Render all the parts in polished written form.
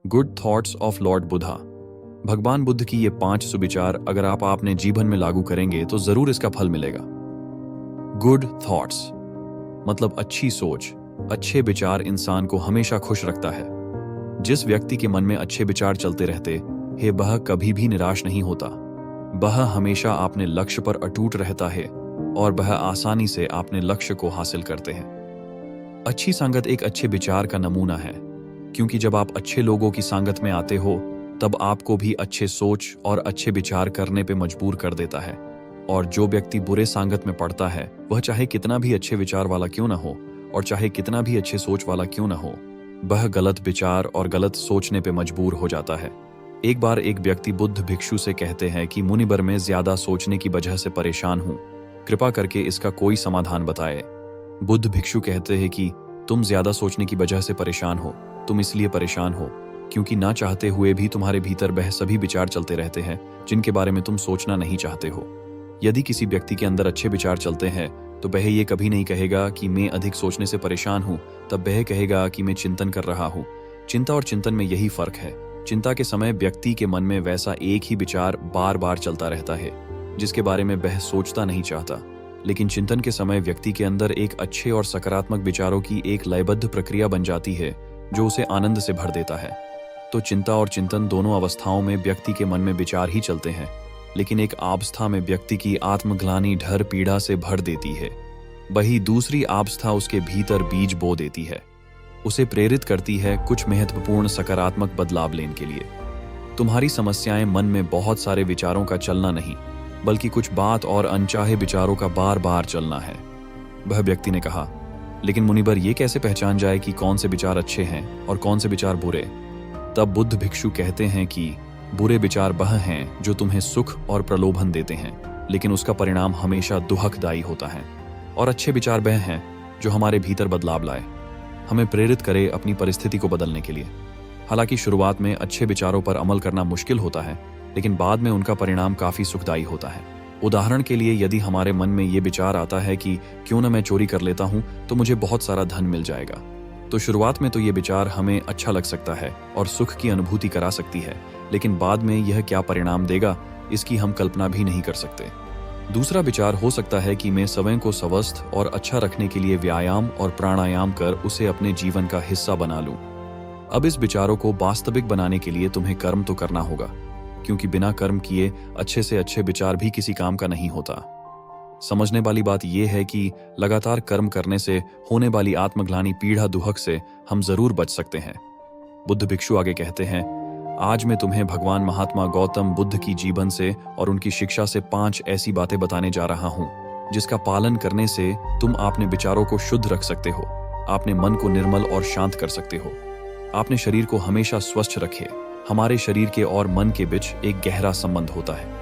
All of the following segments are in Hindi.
Good thoughts of Lord Buddha. भगवान बुद्ध की ये 5 सुविचार अगर आप अपने जीवन में लागू करेंगे तो जरूर इसका फल मिलेगा। गुड थॉट्स मतलब अच्छी सोच, अच्छे विचार इंसान को हमेशा खुश रखता है। जिस व्यक्ति के मन में अच्छे विचार चलते रहते हैं वह कभी भी निराश नहीं होता। वह हमेशा अपने लक्ष्य पर अटूट रहता है और वह आसानी से अपने लक्ष्य को हासिल करते हैं। अच्छी संगत एक अच्छे विचार का नमूना है, क्योंकि जब आप अच्छे लोगों की संगत में आते हो तब आपको भी अच्छे सोच और अच्छे विचार करने पे मजबूर कर देता है। और जो व्यक्ति बुरे संगत में पड़ता है वह चाहे कितना भी अच्छे विचार वाला क्यों ना हो और चाहे कितना भी अच्छे सोच वाला क्यों ना हो, वह गलत विचार और गलत सोचने पे मजबूर हो जाता है। एक बार एक व्यक्ति बुद्ध भिक्षु से कहते हैं कि मुनिवर में ज्यादा सोचने की वजह से परेशान हूं, कृपा करके इसका कोई समाधान बताए। बुद्ध भिक्षु कहते हैं कि तुम ज्यादा सोचने की वजह से परेशान हो, तुम इसलिए परेशान हो क्योंकि ना चाहते हुए भी तुम्हारे भीतर वह सभी विचार चलते रहते हैं जिनके बारे में तुम सोचना नहीं चाहते हो। यदि किसी व्यक्ति के अंदर अच्छे विचार चलते हैं तो वह ये कभी नहीं कहेगा कि मैं अधिक सोचने से परेशान हूं, तब वह कहेगा कि मैं चिंतन कर रहा हूं। चिंता और चिंतन में यही फर्क है। चिंता के समय व्यक्ति के मन में वैसा एक ही विचार बार बार चलता रहता है जिसके बारे में वह सोचता नहीं चाहता, लेकिन चिंतन के समय व्यक्ति के अंदर एक अच्छे और सकारात्मक विचारों की एक लयबद्ध प्रक्रिया बन जाती है जो उसे आनंद से भर देता है। तो चिंता और चिंतन दोनों अवस्थाओं में व्यक्ति के मन में विचार ही चलते हैं, लेकिन एक अवस्था में व्यक्ति की आत्मग्लानि डर पीड़ा से भर देती है, वही दूसरी अवस्था उसके भीतर बीज बो देती है, उसे प्रेरित करती है कुछ महत्वपूर्ण सकारात्मक बदलाव लेने के लिए। तुम्हारी समस्याएं मन में बहुत सारे विचारों का चलना नहीं, बल्कि कुछ बात और अनचाहे विचारों का बार बार चलना है। वह व्यक्ति ने कहा, लेकिन मुनिवर ये कैसे पहचान जाए कि कौन से विचार अच्छे हैं और कौन से विचार बुरे? तब बुद्ध भिक्षु कहते हैं कि बुरे विचार वह हैं जो तुम्हें सुख और प्रलोभन देते हैं, लेकिन उसका परिणाम हमेशा दुखदायी होता है, और अच्छे विचार वह हैं जो हमारे भीतर बदलाव लाए, हमें प्रेरित करे अपनी परिस्थिति को बदलने के लिए। हालांकि शुरुआत में अच्छे विचारों पर अमल करना मुश्किल होता है, लेकिन बाद में उनका परिणाम काफी सुखदायी होता है। उदाहरण के लिए, यदि हमारे मन में ये विचार आता है कि क्यों न मैं चोरी कर लेता हूं तो मुझे बहुत सारा धन मिल जाएगा, तो शुरुआत में तो ये विचार हमें अच्छा लग सकता है और सुख की अनुभूति करा सकती है, लेकिन बाद में यह क्या परिणाम देगा इसकी हम कल्पना भी नहीं कर सकते। दूसरा विचार हो सकता है कि मैं स्वयं को स्वस्थ और अच्छा रखने के लिए व्यायाम और प्राणायाम कर उसे अपने जीवन का हिस्सा बना लूं। अब इस विचारों को वास्तविक बनाने के लिए तुम्हें कर्म तो करना होगा, क्योंकि बिना कर्म किए अच्छे से अच्छे विचार भी किसी काम का नहीं होता। समझने वाली बात यह है कि लगातार कर्म करने से होने वाली आत्मग्लानि पीड़ा दुहक से हम जरूर बच सकते हैं। बुद्ध भिक्षु आगे कहते हैं, आज मैं तुम्हें भगवान महात्मा गौतम बुद्ध की जीवन से और उनकी शिक्षा से 5 ऐसी बातें बताने जा रहा हूं जिसका पालन करने से तुम अपने विचारों को शुद्ध रख सकते हो, अपने मन को निर्मल और शांत कर सकते हो, अपने शरीर को हमेशा स्वस्थ रखे। हमारे शरीर के और मन के बीच एक गहरा संबंध होता है।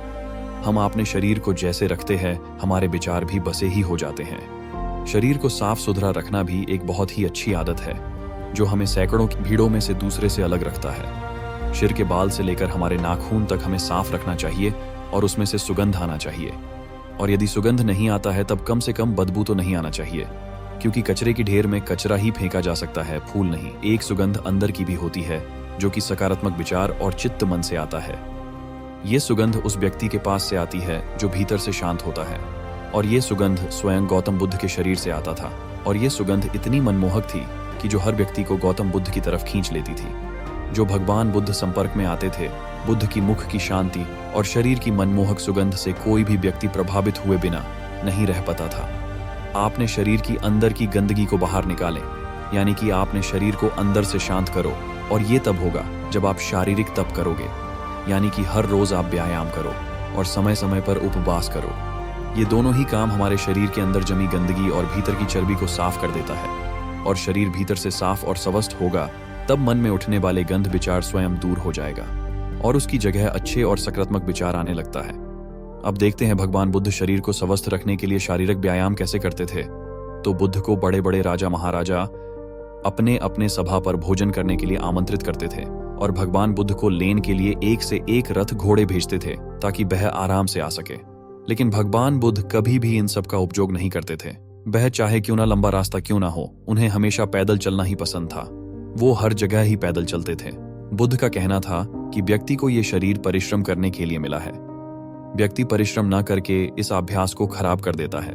हम अपने शरीर को जैसे रखते हैं हमारे विचार भी वैसे ही हो जाते हैं। शरीर को साफ सुथरा रखना भी एक बहुत ही अच्छी आदत है जो हमें सैकड़ों की भीड़ों में से दूसरे से अलग रखता है। सिर के बाल से लेकर हमारे नाखून तक हमें साफ रखना चाहिए और उसमें से सुगंध आना चाहिए, और यदि सुगंध नहीं आता है तब कम से कम बदबू तो नहीं आना चाहिए, क्योंकि कचरे की ढेर में कचरा ही फेंका जा सकता है, फूल नहीं। एक सुगंध अंदर की भी होती है जो कि सकारात्मक विचार और चित्त मन से आता है। ये सुगंध उस व्यक्ति के पास से आती है जो भीतर से शांत होता है, और ये सुगंध स्वयं गौतम बुद्ध के शरीर से आता था, और ये सुगंध इतनी मनमोहक थी कि जो हर व्यक्ति को गौतम बुद्ध की तरफ खींच लेती थी। जो भगवान बुद्ध संपर्क में आते थे, बुद्ध की मुख की शांति और शरीर की मनमोहक सुगंध से कोई भी व्यक्ति प्रभावित हुए बिना नहीं रह पाता था। आपने शरीर की अंदर की गंदगी को बाहर निकालें, यानी कि आपने शरीर को अंदर से शांत करो, और ये तब होगा जब आप शारीरिक तप करोगे, यानी कि हर रोज आप व्यायाम करो और समय समय पर उपवास करो। ये दोनों ही काम हमारे शरीर के अंदर जमी गंदगी और भीतर की चर्बी को साफ कर देता है, और शरीर भीतर से साफ और स्वस्थ होगा तब मन में उठने वाले गंद विचार स्वयं दूर हो जाएगा और उसकी जगह अच्छे और सकारात्मक विचार आने लगता है। अब देखते हैं भगवान बुद्ध शरीर को स्वस्थ रखने के लिए शारीरिक व्यायाम कैसे करते थे। तो बुद्ध को बड़े बड़े राजा महाराजा अपने अपने सभा पर भोजन करने के लिए आमंत्रित करते थे, और भगवान बुद्ध को लेने के लिए एक से एक रथ घोड़े भेजते थे ताकि वह आराम से आ सके। लेकिन भगवान बुद्ध कभी भी इन सब का उपयोग नहीं करते थे। वह चाहे क्यों ना लंबा रास्ता क्यों ना हो, उन्हें हमेशा पैदल चलना ही पसंद था। वो हर जगह ही पैदल चलते थे। बुद्ध का कहना था कि व्यक्ति को ये शरीर परिश्रम करने के लिए मिला है। व्यक्ति परिश्रम न करके इस अभ्यास को खराब कर देता है।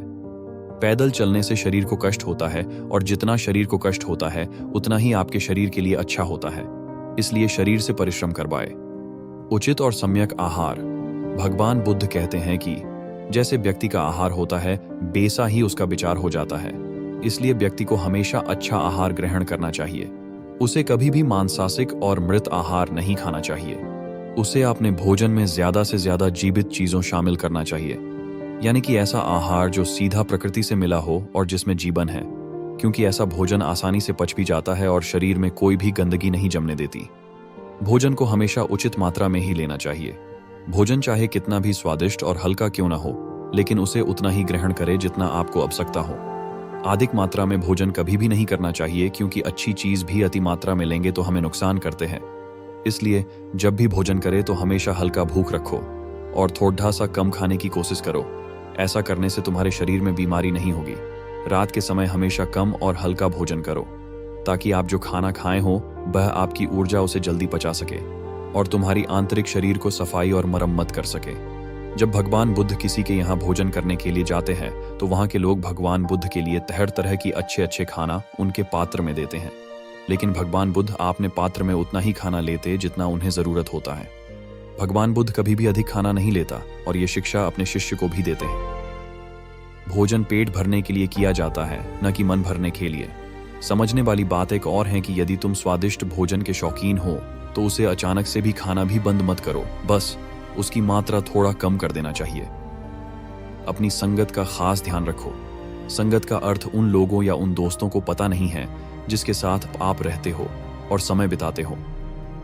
पैदल चलने से शरीर को कष्ट होता है और जितना शरीर को कष्ट होता है उतना ही आपके शरीर के लिए अच्छा होता है। इसलिए शरीर से परिश्रम करवाए। उचित और सम्यक आहार। भगवान बुद्ध कहते हैं कि जैसे व्यक्ति का आहार होता है वैसा ही उसका विचार हो जाता है। इसलिए व्यक्ति को हमेशा अच्छा आहार ग्रहण करना चाहिए। उसे कभी भी मांसाहारी और मृत आहार नहीं खाना चाहिए। उसे अपने भोजन में ज्यादा से ज्यादा जीवित चीजों शामिल करना चाहिए, यानी कि ऐसा आहार जो सीधा प्रकृति से मिला हो और जिसमें जीवन है, क्योंकि ऐसा भोजन आसानी से पच भी जाता है और शरीर में कोई भी गंदगी नहीं जमने देती। भोजन को हमेशा उचित मात्रा में ही लेना चाहिए। भोजन चाहे कितना भी स्वादिष्ट और हल्का क्यों ना हो, लेकिन उसे उतना ही ग्रहण करे जितना आपको आवश्यकता हो। अधिक मात्रा में भोजन कभी भी नहीं करना चाहिए, क्योंकि अच्छी चीज भी अति मात्रा में लेंगे तो हमें नुकसान करते हैं। इसलिए जब भी भोजन करे तो हमेशा हल्का भूख रखो और थोड़ा सा कम खाने की कोशिश करो। ऐसा करने से तुम्हारे शरीर में बीमारी नहीं होगी। रात के समय हमेशा कम और हल्का भोजन करो, ताकि आप जो खाना खाए हो वह आपकी ऊर्जा उसे जल्दी पचा सके और तुम्हारी आंतरिक शरीर को सफाई और मरम्मत कर सके। जब भगवान बुद्ध किसी के यहाँ भोजन करने के लिए जाते हैं तो वहाँ के लोग भगवान बुद्ध के लिए हर तरह की अच्छे खाना उनके पात्र में देते हैं, लेकिन भगवान बुद्ध अपने पात्र में उतना ही खाना लेते जितना उन्हें जरूरत होता है। भगवान बुद्ध कभी भी अधिक खाना नहीं लेता और ये शिक्षा अपने शिष्य को भी देते हैं। भोजन पेट भरने के लिए किया जाता है, न कि मन भरने के लिए। समझने वाली बात एक और है कि यदि तुम स्वादिष्ट भोजन के शौकीन हो तो उसे अचानक से भी खाना भी बंद मत करो, बस उसकी मात्रा थोड़ा कम कर देना चाहिए। अपनी संगत का खास ध्यान रखो। संगत का अर्थ उन लोगों या उन दोस्तों को पता नहीं है जिसके साथ आप रहते हो और समय बिताते हो,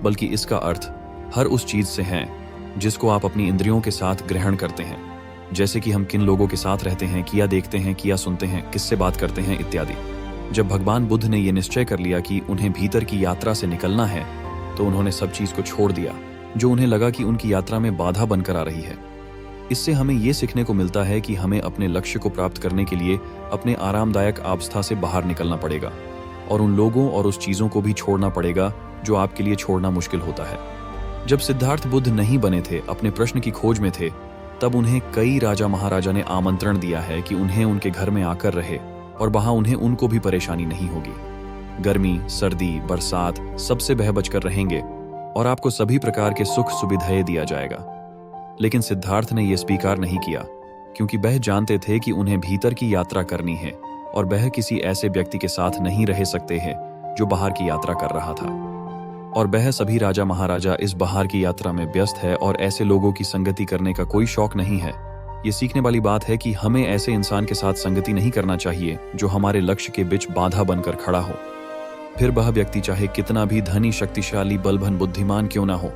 बल्कि इसका अर्थ हर उस चीज से है जिसको आप अपनी इंद्रियों के साथ ग्रहण करते हैं, जैसे कि हम किन लोगों के साथ रहते हैं, किया देखते हैं, किया सुनते हैं, किससे बात करते हैं इत्यादि। जब भगवान बुद्ध ने यह निश्चय कर लिया कि उन्हें भीतर की यात्रा से निकलना है तो उन्होंने सब चीज को छोड़ दिया जो उन्हें लगा कि उनकी यात्रा में बाधा बनकर आ रही है। इससे हमें यह सीखने को मिलता है कि हमें अपने लक्ष्य को प्राप्त करने के लिए अपने आरामदायक अवस्था से बाहर निकलना पड़ेगा और उन लोगों और उस चीजों को भी छोड़ना पड़ेगा जो आपके लिए छोड़ना मुश्किल होता है। जब सिद्धार्थ बुद्ध नहीं बने थे, अपने प्रश्न की खोज में थे, तब उन्हें कई राजा महाराजा ने आमंत्रण दिया है कि उन्हें उनके घर में आकर रहे और वहां उन्हें उनको भी परेशानी नहीं होगी। गर्मी, सर्दी, बरसात सबसे बहबच कर रहेंगे और आपको सभी प्रकार के सुख सुविधाएं दिया जाएगा। लेकिन सिद्धार्थ ने यह स्वीकार नहीं किया, क्योंकि वह जानते थे कि उन्हें भीतर की यात्रा करनी है और वह किसी ऐसे व्यक्ति के साथ नहीं रह सकते हैं जो बाहर की यात्रा कर रहा था। और वह सभी राजा महाराजा इस बाहर की यात्रा में व्यस्त है और ऐसे लोगों की संगति करने का कोई शौक नहीं है। ये सीखने वाली बात है कि हमें ऐसे इंसान के साथ संगति नहीं करना चाहिए जो हमारे लक्ष्य के बीच बाधा बनकर खड़ा हो, फिर वह व्यक्ति चाहे कितना भी धनी, शक्तिशाली, बलवान, बुद्धिमान क्यों ना हो।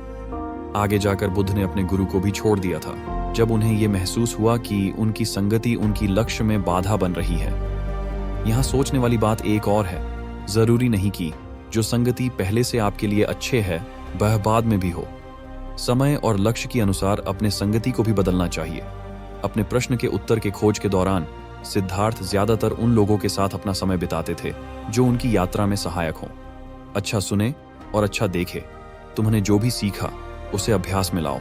आगे जाकर बुद्ध ने अपने गुरु को भी छोड़ दिया था जब उन्हें यह महसूस हुआ कि उनकी संगति उनकी लक्ष्य में बाधा बन रही है। यहाँ सोचने वाली बात एक और है, जरूरी नहीं कि जो संगति पहले से आपके लिए अच्छे है वह बाद में भी हो। समय और लक्ष्य के अनुसार अपने संगति को भी बदलना चाहिए। अपने प्रश्न के उत्तर के खोज के दौरान सिद्धार्थ ज्यादातर उन लोगों के साथ अपना समय बिताते थे जो उनकी यात्रा में सहायक हों। अच्छा सुने और अच्छा देखे। तुमने जो भी सीखा उसे अभ्यास में लाओ।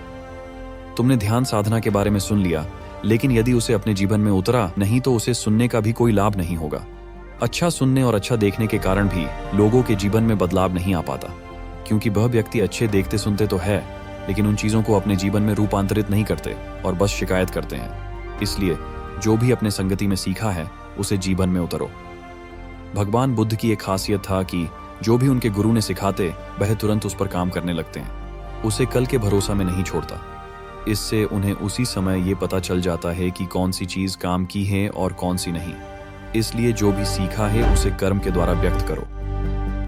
तुमने ध्यान साधना के बारे में सुन लिया, लेकिन यदि उसे अपने जीवन में उतरा नहीं तो उसे सुनने का भी कोई लाभ नहीं होगा। अच्छा सुनने और अच्छा देखने के कारण भी लोगों के जीवन में बदलाव नहीं आ पाता, क्योंकि वह व्यक्ति अच्छे देखते सुनते तो है, लेकिन उन चीजों को अपने जीवन में रूपांतरित नहीं करते और बस शिकायत करते हैं। इसलिए जो भी अपने संगति में सीखा है उसे जीवन में उतारो। भगवान बुद्ध की एक खासियत था कि जो भी उनके गुरु ने सिखाते वह तुरंत उस पर काम करने लगते हैं। उसे कल के भरोसा में नहीं छोड़ता। इससे उन्हें उसी समय ये पता चल जाता है कि कौन सी चीज काम की है और कौन सी नहीं। इसलिए जो भी सीखा है उसे कर्म के द्वारा व्यक्त करो।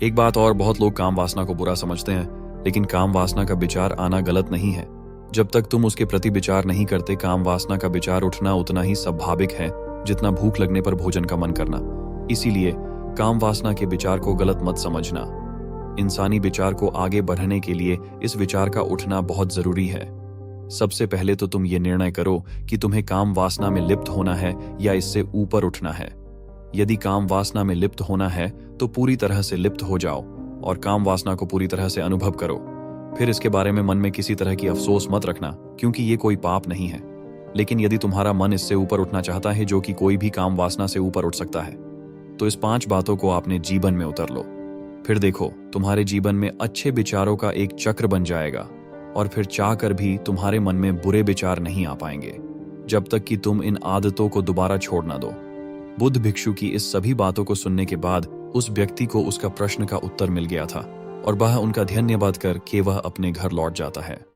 एक बात और, बहुत लोग काम वासना को बुरा समझते हैं, लेकिन काम वासना का विचार आना गलत नहीं है। जब तक तुम उसके प्रति विचार नहीं करते, काम वासना का विचार उठना उतना ही स्वाभाविक है जितना भूख लगने पर भोजन का मन करना। इसीलिए काम वासना के विचार को गलत मत समझना। इंसानी विचार को आगे बढ़ने के लिए इस विचार का उठना बहुत जरूरी है। सबसे पहले तो तुम ये निर्णय करो कि तुम्हें काम वासना में लिप्त होना है या इससे ऊपर उठना है। यदि काम वासना में लिप्त होना है तो पूरी तरह से लिप्त हो जाओ और काम वासना को पूरी तरह से अनुभव करो। फिर इसके बारे में मन में किसी तरह की अफसोस मत रखना, क्योंकि ये कोई पाप नहीं है। लेकिन यदि तुम्हारा मन इससे ऊपर उठना चाहता है, जो कि कोई भी काम वासना से ऊपर उठ सकता है, तो इस 5 बातों को अपने जीवन में उतर लो। फिर देखो, तुम्हारे जीवन में अच्छे विचारों का एक चक्र बन जाएगा, और फिर चाह कर भी तुम्हारे मन में बुरे विचार नहीं आ पाएंगे, जब तक कि तुम इन आदतों को दोबारा छोड़ ना दो। बुद्ध भिक्षु की इस सभी बातों को सुनने के बाद उस व्यक्ति को उसका प्रश्न का उत्तर मिल गया था, और वह उनका धन्यवाद कर के वह अपने घर लौट जाता है।